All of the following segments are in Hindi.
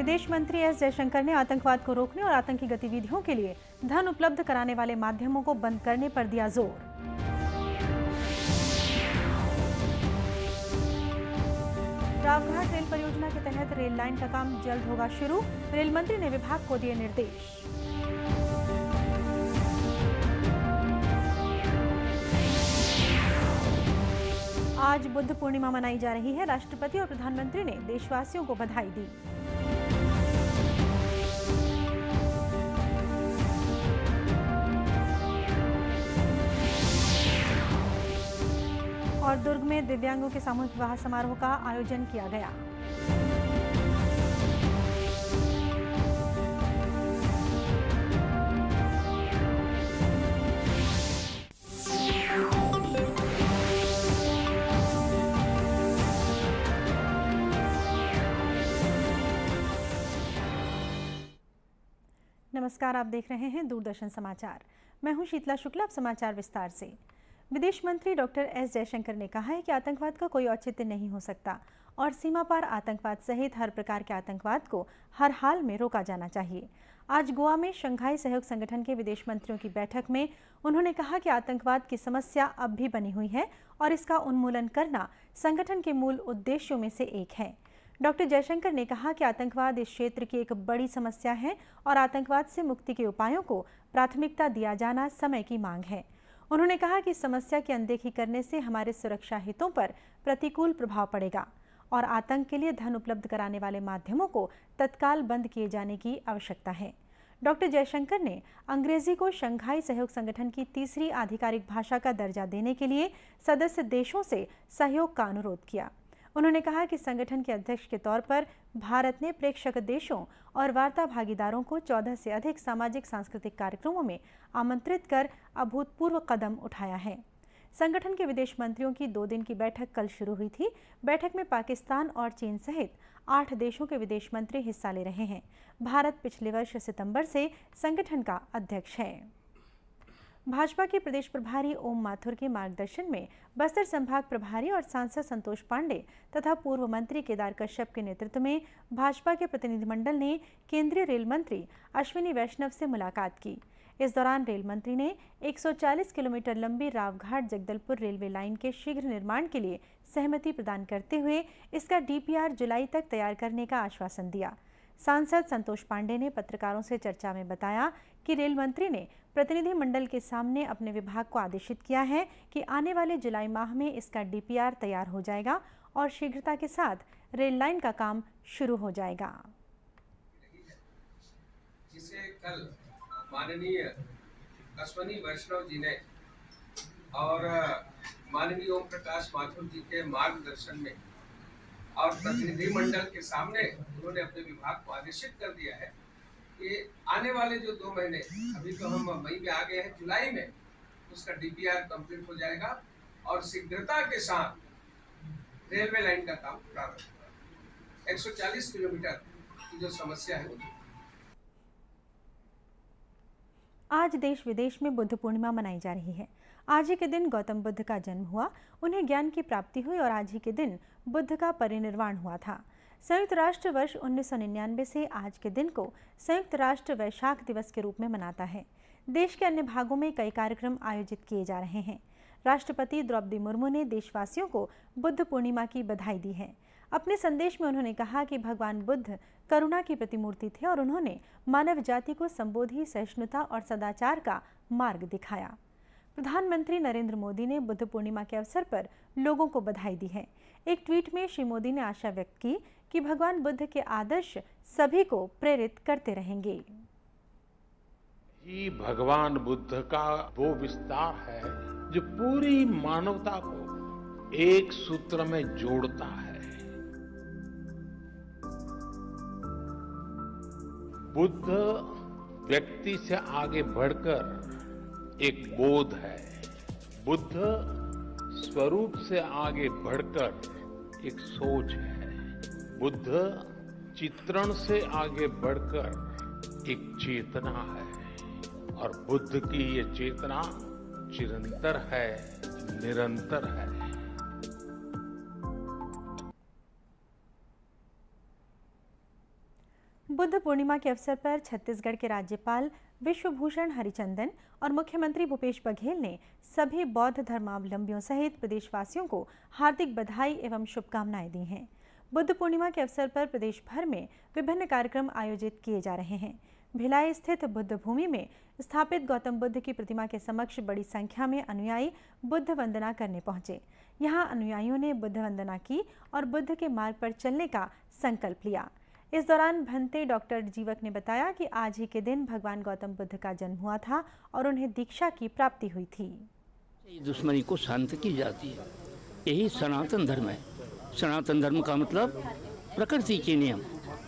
विदेश मंत्री एस जयशंकर ने आतंकवाद को रोकने और आतंकी गतिविधियों के लिए धन उपलब्ध कराने वाले माध्यमों को बंद करने पर दिया जोर। रावघाट रेल परियोजना के तहत रेल लाइन का काम जल्द होगा शुरू, रेल मंत्री ने विभाग को दिए निर्देश। आज बुद्ध पूर्णिमा मनाई जा रही है। राष्ट्रपति और प्रधानमंत्री ने देशवासियों को बधाई दी। और दुर्ग में दिव्यांगों के सामूहिक विवाह समारोह का आयोजन किया गया। नमस्कार, आप देख रहे हैं दूरदर्शन समाचार। मैं हूं शीतला शुक्ला। अब समाचार विस्तार से। विदेश मंत्री डॉक्टर एस जयशंकर ने कहा है कि आतंकवाद का कोई औचित्य नहीं हो सकता और सीमा पार आतंकवाद सहित हर प्रकार के आतंकवाद को हर हाल में रोका जाना चाहिए। आज गोवा में शंघाई सहयोग संगठन के विदेश मंत्रियों की बैठक में उन्होंने कहा कि आतंकवाद की समस्या अब भी बनी हुई है और इसका उन्मूलन करना संगठन के मूल उद्देश्यों में से एक है। डॉक्टर जयशंकर ने कहा कि आतंकवाद इस क्षेत्र की एक बड़ी समस्या है और आतंकवाद से मुक्ति के उपायों को प्राथमिकता दिया जाना समय की मांग है। उन्होंने कहा कि इस समस्या की अनदेखी करने से हमारे सुरक्षा हितों पर प्रतिकूल प्रभाव पड़ेगा और आतंक के लिए धन उपलब्ध कराने वाले माध्यमों को तत्काल बंद किए जाने की आवश्यकता है। डॉक्टर जयशंकर ने अंग्रेजी को शंघाई सहयोग संगठन की तीसरी आधिकारिक भाषा का दर्जा देने के लिए सदस्य देशों से सहयोग का अनुरोध किया। उन्होंने कहा कि संगठन के अध्यक्ष के तौर पर भारत ने प्रेक्षक देशों और वार्ता भागीदारों को 14 से अधिक सामाजिक सांस्कृतिक कार्यक्रमों में आमंत्रित कर अभूतपूर्व कदम उठाया है। संगठन के विदेश मंत्रियों की 2 दिन की बैठक कल शुरू हुई थी। बैठक में पाकिस्तान और चीन सहित 8 देशों के विदेश मंत्री हिस्सा ले रहे हैं। भारत पिछले वर्ष सितंबर से संगठन का अध्यक्ष है। भाजपा के प्रदेश प्रभारी ओम माथुर के मार्गदर्शन में बस्तर संभाग प्रभारी और सांसद संतोष पांडे तथा पूर्व मंत्री केदार कश्यप के नेतृत्व में भाजपा के प्रतिनिधिमंडल ने केंद्रीय रेल मंत्री अश्विनी वैष्णव से मुलाकात की। इस दौरान रेल मंत्री ने 140 किलोमीटर लंबी रावघाट जगदलपुर रेलवे लाइन के शीघ्र निर्माण के लिए सहमति प्रदान करते हुए इसका डीपीआर जुलाई तक तैयार करने का आश्वासन दिया। सांसद संतोष पांडे ने पत्रकारों से चर्चा में बताया कि रेल मंत्री ने प्रतिनिधि मंडल के सामने अपने विभाग को आदेशित किया है कि आने वाले जुलाई माह में इसका डीपीआर तैयार हो जाएगा और शीघ्रता के साथ रेल लाइन का काम शुरू हो जाएगा। जिसे कल माननीय अश्विनी वैष्णव जी ने और माननीय ओम प्रकाश माथुर जी के मार्गदर्शन में और प्रतिनिधि मंडल के सामने उन्होंने अपने विभाग को आदेशित कर दिया है कि आने वाले जो 2 महीने, अभी तो हम मई में आ गए हैं, जुलाई में उसका डीपीआर कंप्लीट हो जाएगा और शीघ्रता के साथ रेलवे लाइन का काम प्रारंभ होगा। 140 किलोमीटर की जो समस्या है वो आज देश विदेश में बुद्ध पूर्णिमा मनाई जा रही है। आज ही के दिन गौतम बुद्ध का जन्म हुआ, उन्हें ज्ञान की प्राप्ति हुई और आज ही के दिन बुद्ध का परिनिर्वाण हुआ था। संयुक्त राष्ट्र वर्ष 1999 से आज के दिन को संयुक्त राष्ट्र वैशाख दिवस के रूप में मनाता है। देश के अन्य भागों में कई कार्यक्रम आयोजित किए जा रहे हैं। राष्ट्रपति द्रौपदी मुर्मू ने देशवासियों को बुद्ध पूर्णिमा की बधाई दी है। अपने संदेश में उन्होंने कहा कि भगवान बुद्ध करुणा की प्रतिमूर्ति थे और उन्होंने मानव जाति को संबोधि, सहिष्णुता और सदाचार का मार्ग दिखाया। प्रधानमंत्री नरेंद्र मोदी ने बुद्ध पूर्णिमा के अवसर पर लोगों को बधाई दी है। एक ट्वीट में श्री मोदी ने आशा व्यक्त की कि भगवान बुद्ध के आदर्श सभी को प्रेरित करते रहेंगे। ये भगवान बुद्ध का वो विस्तार है जो पूरी मानवता को एक सूत्र में जोड़ता है। बुद्ध व्यक्ति से आगे बढ़कर एक बोध है। बुद्ध स्वरूप से आगे बढ़कर एक सोच है। बुद्ध चित्रण से आगे बढ़कर एक चेतना है और बुद्ध की ये चेतना चिरंतर है, निरंतर है। पूर्णिमा के अवसर पर छत्तीसगढ़ के राज्यपाल विश्वभूषण हरिचंदन और मुख्यमंत्री भूपेश बघेल ने सभी बौद्ध धर्मावलंबियों सहित प्रदेशवासियों को हार्दिक बधाई एवं शुभकामनाएं दी हैं। बुद्ध पूर्णिमा के अवसर पर प्रदेश भर में विभिन्न कार्यक्रम आयोजित किए जा रहे हैं। भिलाई स्थित बुद्ध भूमि में स्थापित गौतम बुद्ध की प्रतिमा के समक्ष बड़ी संख्या में अनुयायी बुद्ध वंदना करने पहुंचे। यहां अनुयायियों ने बुद्ध वंदना की और बुद्ध के मार्ग पर चलने का संकल्प लिया। इस दौरान भंते डॉक्टर जीवक ने बताया कि आज ही के दिन भगवान गौतम बुद्ध का जन्म हुआ था और उन्हें दीक्षा की प्राप्ति हुई थी। दुश्मनी को शांत की जाती है, यही सनातन धर्म है। सनातन धर्म का मतलब प्रकृति के नियम।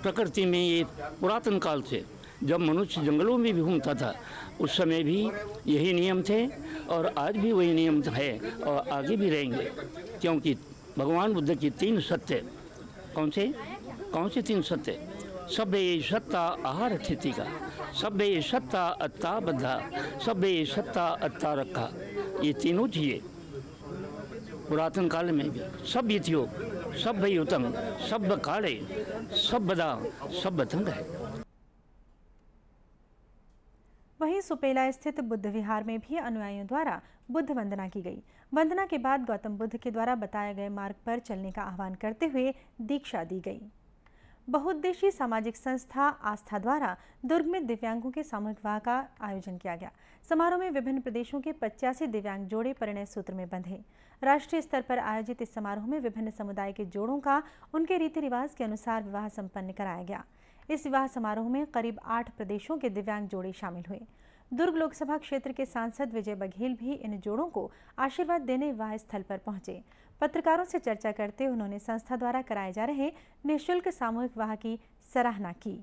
प्रकृति में ये पुरातन काल से जब मनुष्य जंगलों में भी घूमता था उस समय भी यही नियम थे और आज भी वही नियम है और आगे भी रहेंगे, क्योंकि भगवान बुद्ध की 3 सत्य कौन से 3 सत्य? सभ्य सत्ता आहार स्थिति का, सभ्य सत्ता अत्ता बद्धा, सभ्य सत्ता अत्ता रखा। ये तीनों चीजें पुरातन काल में भी सभ्य थियो, सभ्य युतम, सभ्य काले, सभ्यदा, सभ्य तंग है। वहीं सुपेला स्थित बुद्ध विहार में भी अनुयायियों द्वारा बुद्ध वंदना की गई। वंदना के बाद गौतम बुद्ध के द्वारा बताए गए मार्ग पर चलने का आह्वान करते हुए दीक्षा दी गई। बहुउद्देशीय सामाजिक संस्था आस्था द्वारा दुर्ग में दिव्यांगों के सामूहिक विवाह का आयोजन किया गया। समारोह में विभिन्न प्रदेशों के 85 दिव्यांग जोड़े परिणय सूत्र में बंधे। राष्ट्रीय स्तर पर आयोजित इस समारोह में विभिन्न समुदाय के जोड़ों का उनके रीति रिवाज के अनुसार विवाह संपन्न कराया गया। इस विवाह समारोह में करीब 8 प्रदेशों के दिव्यांग जोड़े शामिल हुए। दुर्ग लोकसभा क्षेत्र के सांसद विजय बघेल भी इन जोड़ों को आशीर्वाद देने विवाह स्थल पर पहुंचे। पत्रकारों से चर्चा करते उन्होंने संस्था द्वारा कराए जा रहे निःशुल्क सामूहिक विवाह की सराहना की।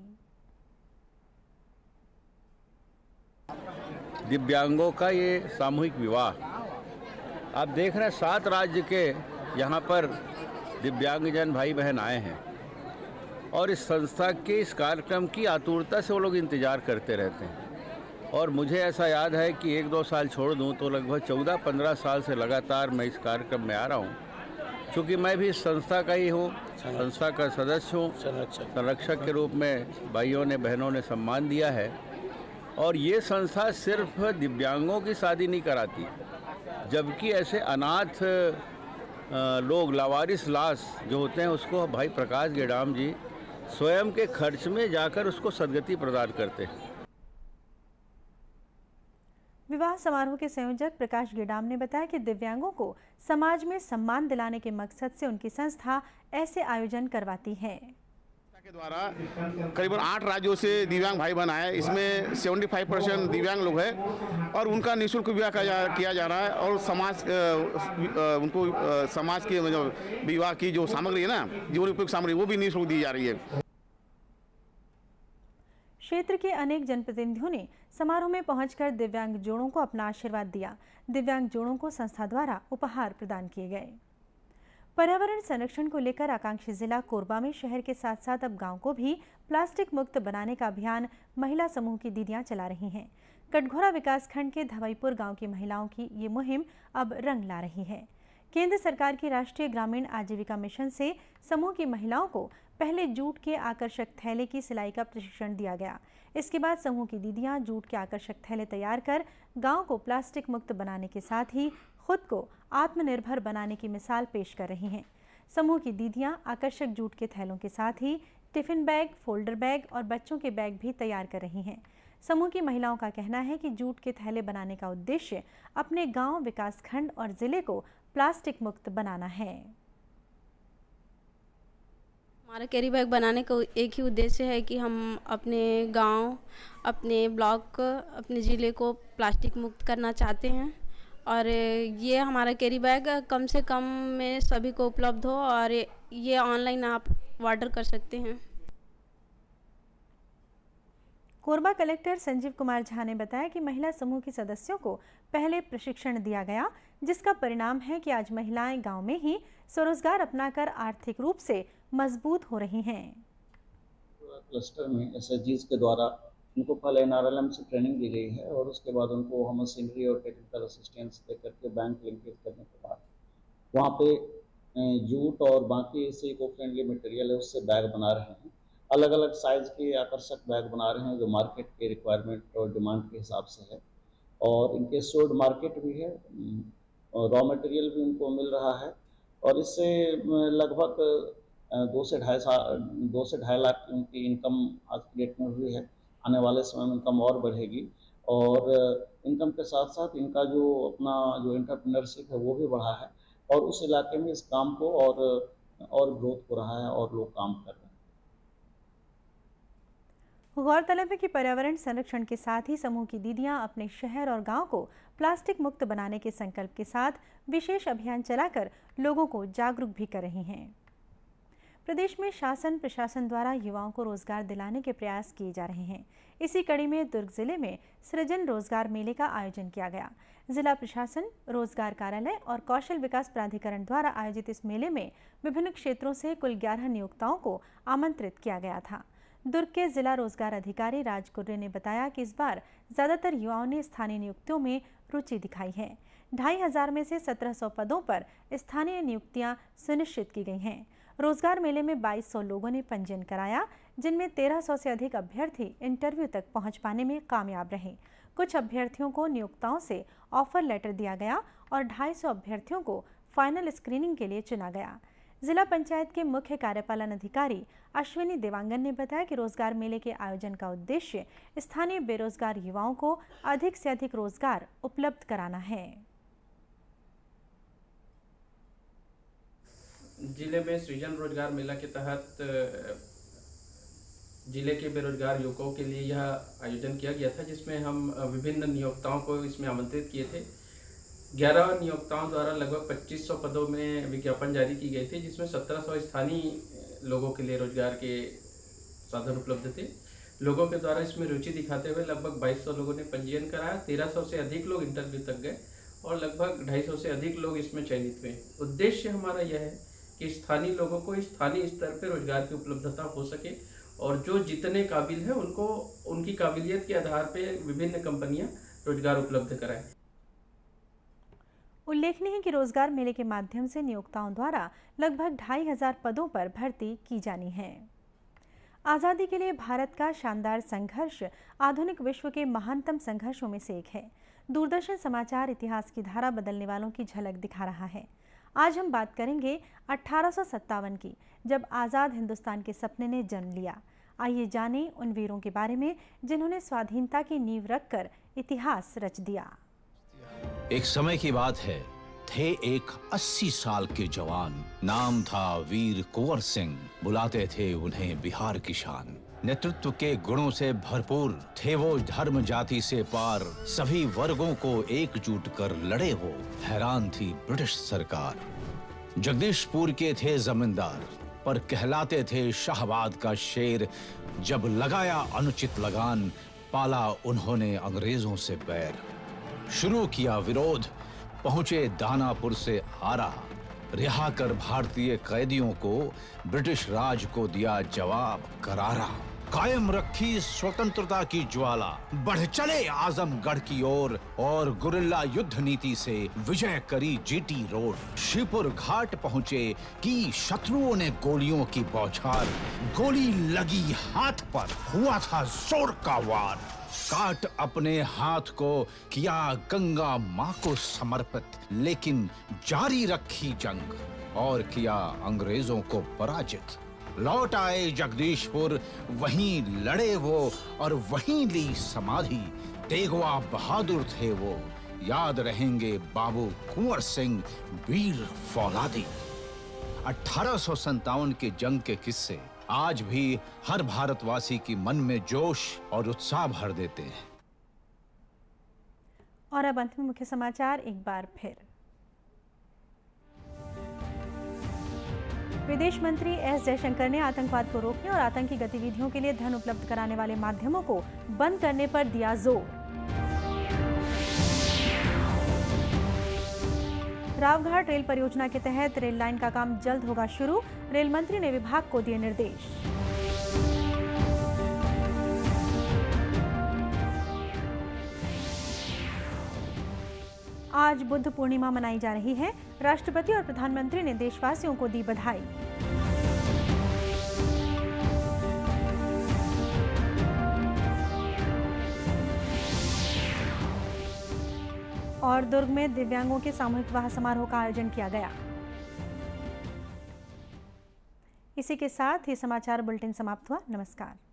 दिव्यांगों का ये सामूहिक विवाह आप देख रहे हैं, 7 राज्य के यहाँ पर दिव्यांगजन भाई बहन आए हैं और इस संस्था के इस कार्यक्रम की आतुरता से वो लोग इंतजार करते रहते हैं। और मुझे ऐसा याद है कि 1-2 साल छोड़ दूं तो लगभग 14-15 साल से लगातार मैं इस कार्यक्रम में आ रहा हूं। क्योंकि मैं भी इस संस्था का ही हूं, संस्था का सदस्य हूं, संरक्षक के रूप में भाइयों ने बहनों ने सम्मान दिया है। और ये संस्था सिर्फ दिव्यांगों की शादी नहीं कराती, जबकि ऐसे अनाथ लोग, लावारिस लाश जो होते हैं, उसको भाई प्रकाश गेडाम जी स्वयं के खर्च में जाकर उसको सदगति प्रदान करते हैं। विवाह समारोह के संयोजक प्रकाश गेडाम ने बताया कि दिव्यांगों को समाज में सम्मान दिलाने के मकसद से उनकी संस्था ऐसे आयोजन करवाती है। के द्वारा करीबन 8 राज्यों से दिव्यांग भाई बहन आए। इसमें 75% दिव्यांग लोग हैं और उनका निःशुल्क विवाह किया जा रहा है। और उनको समाज के विवाह की जो सामग्री है ना, जीवन उपयोगी सामग्री, वो भी निःशुल्क दी जा रही है। क्षेत्र के अनेक जनप्रतिनिधियों ने समारोह में पहुंचकर दिव्यांग जोड़ों को अपना आशीर्वाद दिया। दिव्यांग जोड़ों को संस्था द्वारा उपहार प्रदान किए गए। पर्यावरण संरक्षण को लेकर आकांक्षी जिला कोरबा में शहर के साथ साथ अब गांव को भी प्लास्टिक मुक्त बनाने का अभियान महिला समूह की दीदियां चला रही हैं। कटघोरा विकासखंड के धवईपुर गांव की महिलाओं की ये मुहिम अब रंग ला रही है। केंद्र सरकार की राष्ट्रीय ग्रामीण आजीविका मिशन से समूह की महिलाओं को पहले जूट के आकर्षक थैले की सिलाई का प्रशिक्षण दिया गया। इसके बाद समूह की दीदियां जूट के आकर्षक थैले तैयार कर गांव को प्लास्टिक मुक्त बनाने के साथ ही खुद को आत्मनिर्भर बनाने की मिसाल पेश कर रही हैं। समूह की दीदियां आकर्षक जूट के थैलों के साथ ही टिफिन बैग, फोल्डर बैग और बच्चों के बैग भी तैयार कर रही हैं। समूह की महिलाओं का कहना है कि जूट के थैले बनाने का उद्देश्य अपने गांव, विकासखंड और जिले को प्लास्टिक मुक्त बनाना है। हमारा कैरी बैग बनाने का एक ही उद्देश्य है कि हम अपने गांव, अपने ब्लॉक, अपने ज़िले को प्लास्टिक मुक्त करना चाहते हैं। और ये हमारा कैरी बैग कम से कम में सभी को उपलब्ध हो और ये ऑनलाइन आप ऑर्डर कर सकते हैं। कोरबा कलेक्टर संजीव कुमार झा ने बताया कि महिला समूह के सदस्यों को पहले प्रशिक्षण दिया गया, जिसका परिणाम है कि आज महिलाएं गांव में ही स्वरोजगार अपनाकर आर्थिक रूप से मजबूत हो रही हैं। क्लस्टर में एसएचजीज के द्वारा उनको पहले एनआरएलएम से ट्रेनिंग दी गई है और उसके बाद उनको हम मशीनरी और टेक्निकल असिस्टेंस दे करके बैंक लिंकेज करने के बाद वहाँ पे जूट और बाकी ऐसे इको फ्रेंडली मटेरियल है उससे बैग बना रहे हैं। अलग अलग साइज़ के आकर्षक बैग बना रहे हैं जो मार्केट के रिक्वायरमेंट और डिमांड के हिसाब से है, और इनके सोल्ड मार्केट भी है, रॉ मटेरियल भी उनको मिल रहा है, और इससे लगभग 2 से ढाई लाख उनकी इनकम आज की डेट में हुई है। आने वाले समय में इनकम और बढ़ेगी, और इनकम के साथ साथ इनका जो अपना जो एंटरप्रेन्योरशिप है वो भी बढ़ा है, और उस इलाके में इस काम को और ग्रोथ हो रहा है और लोग काम कर रहे हैं। गौरतलब है कि पर्यावरण संरक्षण के साथ ही समूह की दीदियां अपने शहर और गांव को प्लास्टिक मुक्त बनाने के संकल्प के साथ विशेष अभियान चलाकर लोगों को जागरूक भी कर रही हैं। प्रदेश में शासन प्रशासन द्वारा युवाओं को रोजगार दिलाने के प्रयास किए जा रहे हैं। इसी कड़ी में दुर्ग जिले में सृजन रोजगार मेले का आयोजन किया गया। जिला प्रशासन, रोजगार कार्यालय और कौशल विकास प्राधिकरण द्वारा आयोजित इस मेले में विभिन्न क्षेत्रों से कुल 11 नियोक्ताओं को आमंत्रित किया गया था। दुर्ग के जिला रोजगार अधिकारी राज कुर्रे ने बताया कि इस बार ज्यादातर युवाओं ने स्थानीय नियुक्तियों में रुचि दिखाई है। 2500 में से 1700 पदों पर स्थानीय नियुक्तियां सुनिश्चित की गई हैं। रोजगार मेले में 2200 लोगों ने पंजीयन कराया, जिनमें 1300 से अधिक अभ्यर्थी इंटरव्यू तक पहुंच पाने में कामयाब रहे। कुछ अभ्यर्थियों को नियोक्ताओं से ऑफर लेटर दिया गया और 250 अभ्यर्थियों को फाइनल स्क्रीनिंग के लिए चुना गया। जिला पंचायत के मुख्य कार्यपालन अधिकारी अश्विनी देवांगन ने बताया कि रोजगार मेले के आयोजन का उद्देश्य स्थानीय बेरोजगार युवाओं को अधिक से अधिक रोजगार उपलब्ध कराना है। जिले में सृजन रोजगार मेला के तहत जिले के बेरोजगार युवकों के लिए यह आयोजन किया गया था, जिसमें हम विभिन्न नियोक्ताओं को इसमें आमंत्रित किए थे। 11 नियोक्ताओं द्वारा लगभग 2500 पदों में विज्ञापन जारी की गई थी, जिसमें 1700 स्थानीय लोगों के लिए रोजगार के साधन उपलब्ध थे। लोगों के द्वारा इसमें रुचि दिखाते हुए लगभग 2200 लोगों ने पंजीयन कराया, 1300 से अधिक लोग इंटरव्यू तक गए और लगभग 250 से अधिक लोग इसमें चयनित हुए। उद्देश्य हमारा यह है कि स्थानीय लोगों को स्थानीय स्तर पर रोजगार की उपलब्धता हो सके, और जो जितने काबिल है उनको उनकी काबिलियत के आधार पर विभिन्न कंपनियां रोजगार उपलब्ध कराएं। उल्लेखनीय है कि रोजगार मेले के माध्यम से नियोक्ताओं द्वारा लगभग 2500 पदों पर भर्ती की जानी है। आज़ादी के लिए भारत का शानदार संघर्ष आधुनिक विश्व के महानतम संघर्षों में से एक है। दूरदर्शन समाचार इतिहास की धारा बदलने वालों की झलक दिखा रहा है। आज हम बात करेंगे 1857 की, जब आज़ाद हिंदुस्तान के सपने ने जन्म लिया। आइए जानें उन वीरों के बारे में जिन्होंने स्वाधीनता की नींव रखकर इतिहास रच दिया। एक समय की बात है, थे एक 80 साल के जवान, नाम था वीर कुंवर सिंह। बुलाते थे उन्हें बिहार की शान। नेतृत्व के गुणों से भरपूर थे वो, धर्म जाति से पार, सभी वर्गों को एकजुट कर लड़े हो। हैरान थी ब्रिटिश सरकार। जगदीशपुर के थे जमींदार, पर कहलाते थे शाहबाद का शेर। जब लगाया अनुचित लगान, पाला उन्होंने अंग्रेजों से बैर। शुरू किया विरोध, पहुंचे दानापुर से आरा। रिहा कर भारतीय कैदियों को ब्रिटिश राज को दिया जवाब करारा। कायम रखी स्वतंत्रता की ज्वाला, बढ़ चले आजमगढ़ की ओर, और गुरिल्ला युद्ध नीति से विजय करी जीटी रोड। शिवपुर घाट पहुंचे की शत्रुओं ने गोलियों की बौछार। गोली लगी हाथ पर, हुआ था जोर का वार। काट अपने हाथ को किया गंगा माँ को समर्पित, लेकिन जारी रखी जंग और किया अंग्रेजों को पराजित। लौट आए जगदीशपुर, वहीं लड़े वो और वहीं ली समाधि। तेगवा बहादुर थे वो, याद रहेंगे बाबू कुंवर सिंह वीर फौलादी। 1857 की जंग के किस्से आज भी हर भारतवासी की मन में जोश और उत्साह भर देते हैं। और अब अंत में मुख्य समाचार एक बार फिर। विदेश मंत्री एस जयशंकर ने आतंकवाद को रोकने और आतंकी गतिविधियों के लिए धन उपलब्ध कराने वाले माध्यमों को बंद करने पर दिया जोर। रावघाट रेल परियोजना के तहत रेल लाइन का काम जल्द होगा शुरू, रेल मंत्री ने विभाग को दिए निर्देश। आज बुद्ध पूर्णिमा मनाई जा रही है। राष्ट्रपति और प्रधानमंत्री ने देशवासियों को दी बधाई। और दुर्ग में दिव्यांगों के सामूहिक विवाह समारोह का आयोजन किया गया। इसी के साथ ही समाचार बुलेटिन समाप्त हुआ। नमस्कार।